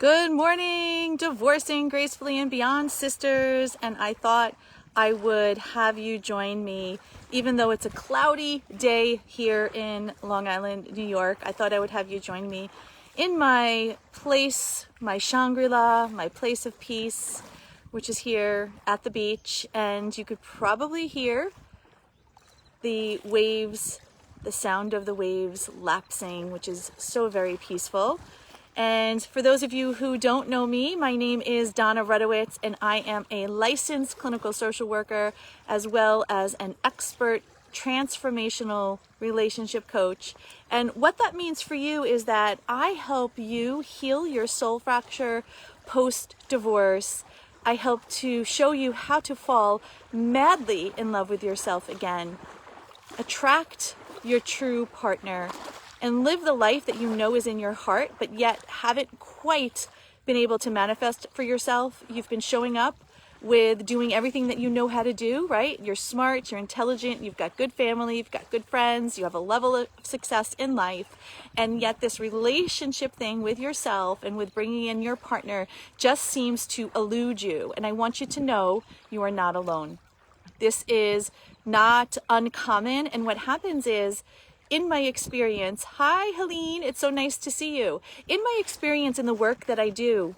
Good morning, Divorcing Gracefully and Beyond sisters. And I thought I would have you join me, even though it's a cloudy day here in Long Island, New York. I thought I would have you join me in my place, my Shangri-La, my place of peace, which is here at the beach. And you could probably hear the waves, the sound of the waves lapsing, which is so very peaceful. And for those of you who don't know me, my name is Donna Rudowitz, and I am a licensed clinical social worker as well as an expert transformational relationship coach. And what that means for you is that I help you heal your soul fracture post-divorce. I help to show you how to fall madly in love with yourself again, attract your true partner, and live the life that you know is in your heart, but yet haven't quite been able to manifest for yourself. You've been showing up with doing everything that you know how to do, right? You're smart, you're intelligent, you've got good family, you've got good friends, you have a level of success in life, and yet this relationship thing with yourself and with bringing in your partner just seems to elude you. And I want you to know you are not alone. This is not uncommon, and what happens is, in my experience, hi Helene, it's so nice to see you. In my experience in the work that I do,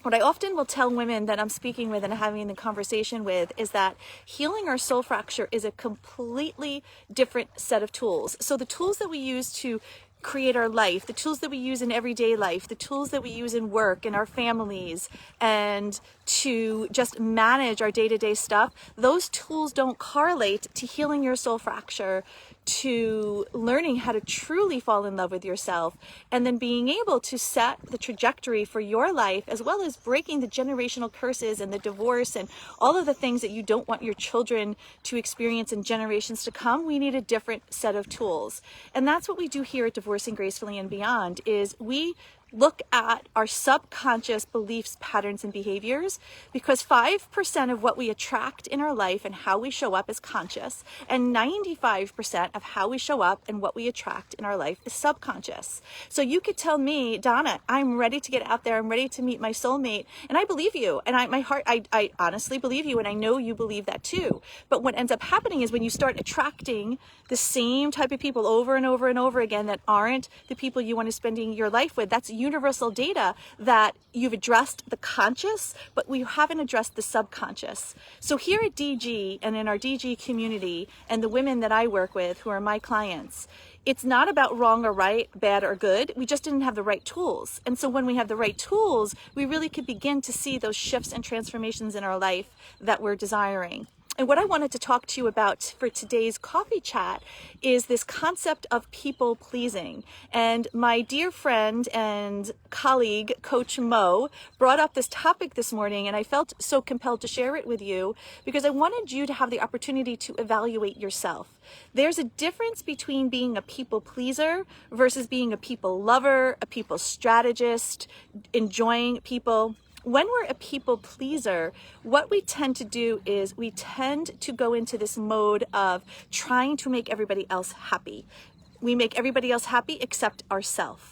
what I often will tell women that I'm speaking with and having the conversation with is that healing our soul fracture is a completely different set of tools. So the tools that we use to create our life, the tools that we use in everyday life, the tools that we use in work, in our families, and to just manage our day-to-day stuff, those tools don't correlate to healing your soul fracture, to learning how to truly fall in love with yourself, and then being able to set the trajectory for your life, as well as breaking the generational curses and the divorce and all of the things that you don't want your children to experience in generations to come. We need a different set of tools. And that's what we do here at Divorcing Gracefully and Beyond, is we look at our subconscious beliefs, patterns, and behaviors, because 5% of what we attract in our life and how we show up is conscious, and 95% of how we show up and what we attract in our life is subconscious. So you could tell me, Donna, I'm ready to get out there, I'm ready to meet my soulmate, and I believe you, and I honestly believe you, and I know you believe that too. But what ends up happening is when you start attracting the same type of people over and over and over again that aren't the people you want to spending your life with, that's universal data that you've addressed the conscious, but we haven't addressed the subconscious. So here at DG and in our DG community and the women that I work with who are my clients, it's not about wrong or right, bad or good. We just didn't have the right tools. And so when we have the right tools, we really could begin to see those shifts and transformations in our life that we're desiring. And what I wanted to talk to you about for today's coffee chat is this concept of people pleasing. And my dear friend and colleague, Coach Mo, brought up this topic this morning, and I felt so compelled to share it with you because I wanted you to have the opportunity to evaluate yourself. There's a difference between being a people pleaser versus being a people lover, a people strategist, enjoying people. When we're a people pleaser, what we tend to do is we tend to go into this mode of trying to make everybody else happy. We make everybody else happy except ourselves,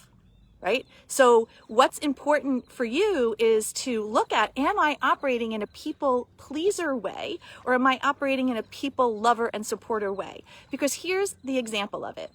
right? So what's important for you is to look at, am I operating in a people pleaser way, or am I operating in a people lover and supporter way? Because here's the example of it.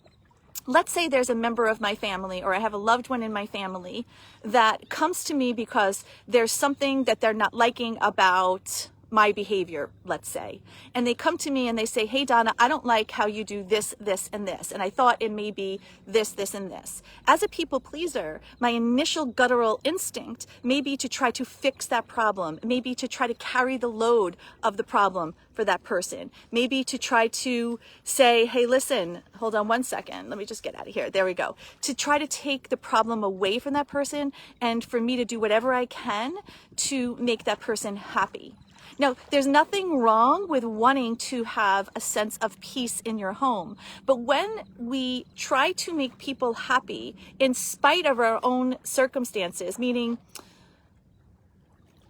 Let's say there's a member of my family, or I have a loved one in my family that comes to me because there's something that they're not liking about my behavior, let's say. And they come to me and they say, hey, Donna, I don't like how you do this, this, and this. And I thought it may be this, this, and this. As a people pleaser, my initial guttural instinct may be to try to fix that problem, maybe to try to carry the load of the problem for that person, maybe to try to say, hey, listen, hold on one second. Let me just get out of here. There we go. To try to take the problem away from that person and for me to do whatever I can to make that person happy. Now, there's nothing wrong with wanting to have a sense of peace in your home. But when we try to make people happy in spite of our own circumstances, meaning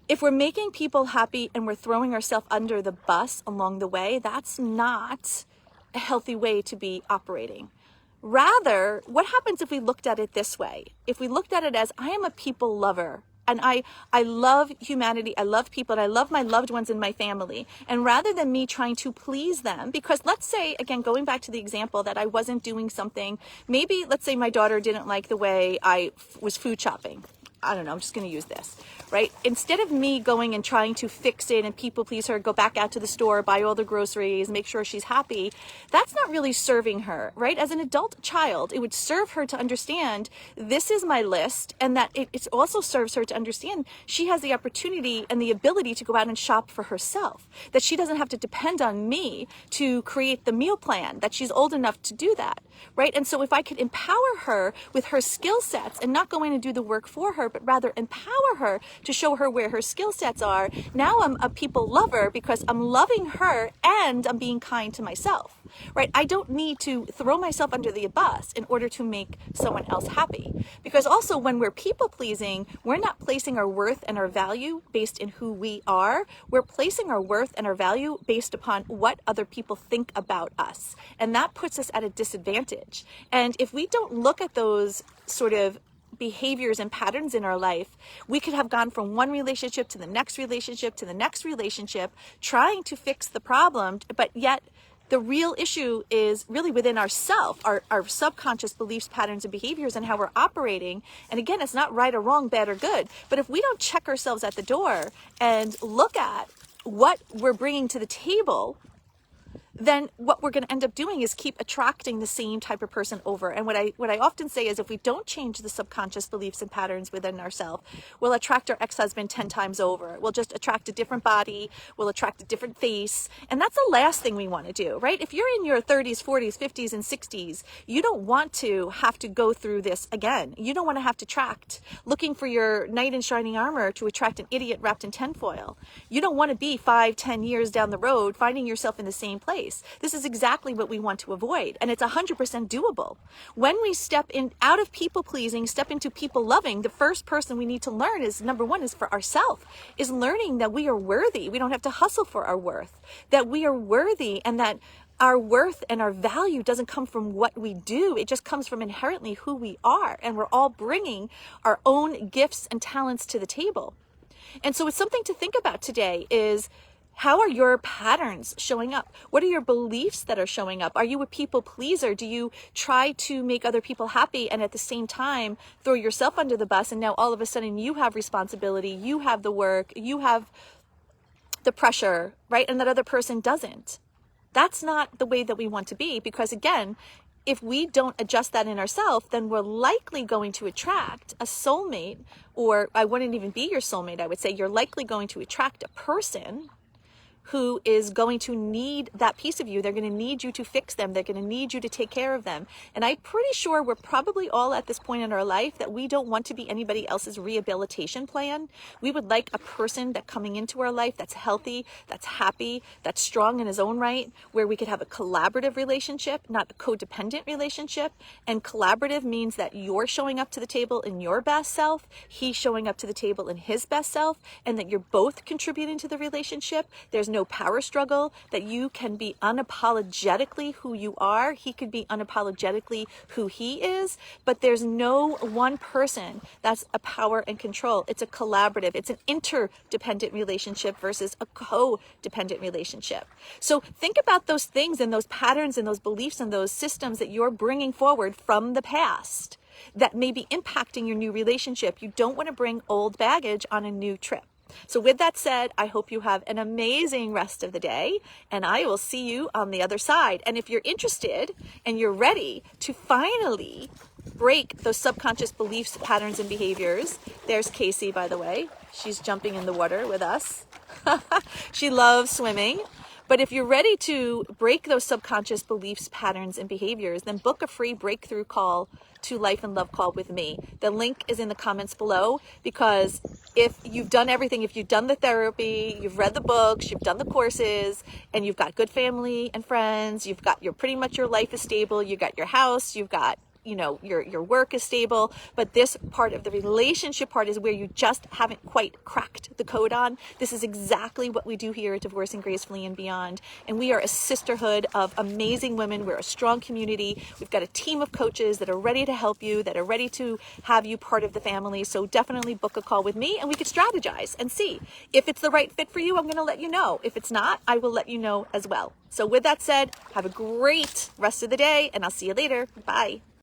if we're making people happy and we're throwing ourselves under the bus along the way, that's not a healthy way to be operating. Rather, what happens if we looked at it this way? If we looked at it as, I am a people lover, and I love humanity, I love people, and I love my loved ones in my family. And rather than me trying to please them, because let's say, again, going back to the example that I wasn't doing something, maybe let's say my daughter didn't like the way I was food shopping. I don't know, I'm just going to use this, right? Instead of me going and trying to fix it and people please her, go back out to the store, buy all the groceries, make sure she's happy, that's not really serving her, right? As an adult child, it would serve her to understand this is my list, and that it also serves her to understand she has the opportunity and the ability to go out and shop for herself, that she doesn't have to depend on me to create the meal plan, that she's old enough to do that, right? And so if I could empower her with her skill sets and not go in and do the work for her, but rather empower her to show her where her skill sets are, now I'm a people lover because I'm loving her and I'm being kind to myself, right? I don't need to throw myself under the bus in order to make someone else happy. Because also when we're people pleasing, we're not placing our worth and our value based in who we are. We're placing our worth and our value based upon what other people think about us. And that puts us at a disadvantage. And if we don't look at those sort of behaviors and patterns in our life, we could have gone from one relationship to the next relationship to the next relationship, trying to fix the problem, but yet the real issue is really within ourself, our subconscious beliefs, patterns, and behaviors, and how we're operating. And again, it's not right or wrong, bad or good, but if we don't check ourselves at the door and look at what we're bringing to the table, then what we're going to end up doing is keep attracting the same type of person over. And what I often say is, if we don't change the subconscious beliefs and patterns within ourselves, we'll attract our ex-husband 10 times over. We'll just attract a different body. We'll attract a different face. And that's the last thing we want to do, right? If you're in your 30s, 40s, 50s, and 60s, you don't want to have to go through this again. You don't want to have to attract, looking for your knight in shining armor to attract an idiot wrapped in tinfoil. You don't want to be 5, 10 years down the road finding yourself in the same place. This is exactly what we want to avoid, and it's 100% doable. When we step in out of people pleasing, step into people loving, the first person we need to learn is, number one, is for ourselves, is learning that we are worthy. We don't have to hustle for our worth, that we are worthy, and that our worth and our value doesn't come from what we do. It just comes from inherently who we are, and we're all bringing our own gifts and talents to the table. And so it's something to think about today is, how are your patterns showing up? What are your beliefs that are showing up? Are you a people pleaser? Do you try to make other people happy and at the same time throw yourself under the bus, and now all of a sudden you have responsibility, you have the work, you have the pressure, right? And that other person doesn't. That's not the way that we want to be, because again, if we don't adjust that in ourselves, then we're likely going to attract a soulmate, or I wouldn't even be your soulmate. I would say you're likely going to attract a person who is going to need that piece of you. They're going to need you to fix them. They're going to need you to take care of them. And I'm pretty sure we're probably all at this point in our life that we don't want to be anybody else's rehabilitation plan. We would like a person that coming into our life that's healthy, that's happy, that's strong in his own right, where we could have a collaborative relationship, not a codependent relationship. And collaborative means that you're showing up to the table in your best self, he's showing up to the table in his best self, and that you're both contributing to the relationship. There's no power struggle, that you can be unapologetically who you are. He could be unapologetically who he is, but there's no one person that's a power and control. It's a collaborative. It's an interdependent relationship versus a codependent relationship. So think about those things and those patterns and those beliefs and those systems that you're bringing forward from the past that may be impacting your new relationship. You don't want to bring old baggage on a new trip. So with that said, I hope you have an amazing rest of the day, and I will see you on the other side. And if you're interested and you're ready to finally break those subconscious beliefs, patterns, and behaviors, there's Casey, by the way. She's jumping in the water with us. She loves swimming. But if you're ready to break those subconscious beliefs, patterns, and behaviors, then book a free breakthrough call to Life and Love call with me. The link is in the comments below, because if you've done everything, if you've done the therapy, you've read the books, you've done the courses, and you've got good family and friends, you're pretty much, your life is stable, you got your house, you've got you know, your work is stable, but this part of the relationship part is where you just haven't quite cracked the code on. This is exactly what we do here at Divorcing Gracefully and Beyond. And we are a sisterhood of amazing women. We're a strong community. We've got a team of coaches that are ready to help you, that are ready to have you part of the family. So definitely book a call with me and we could strategize and see if it's the right fit for you. I'm going to let you know. If it's not, I will let you know as well. So with that said, have a great rest of the day and I'll see you later. Bye.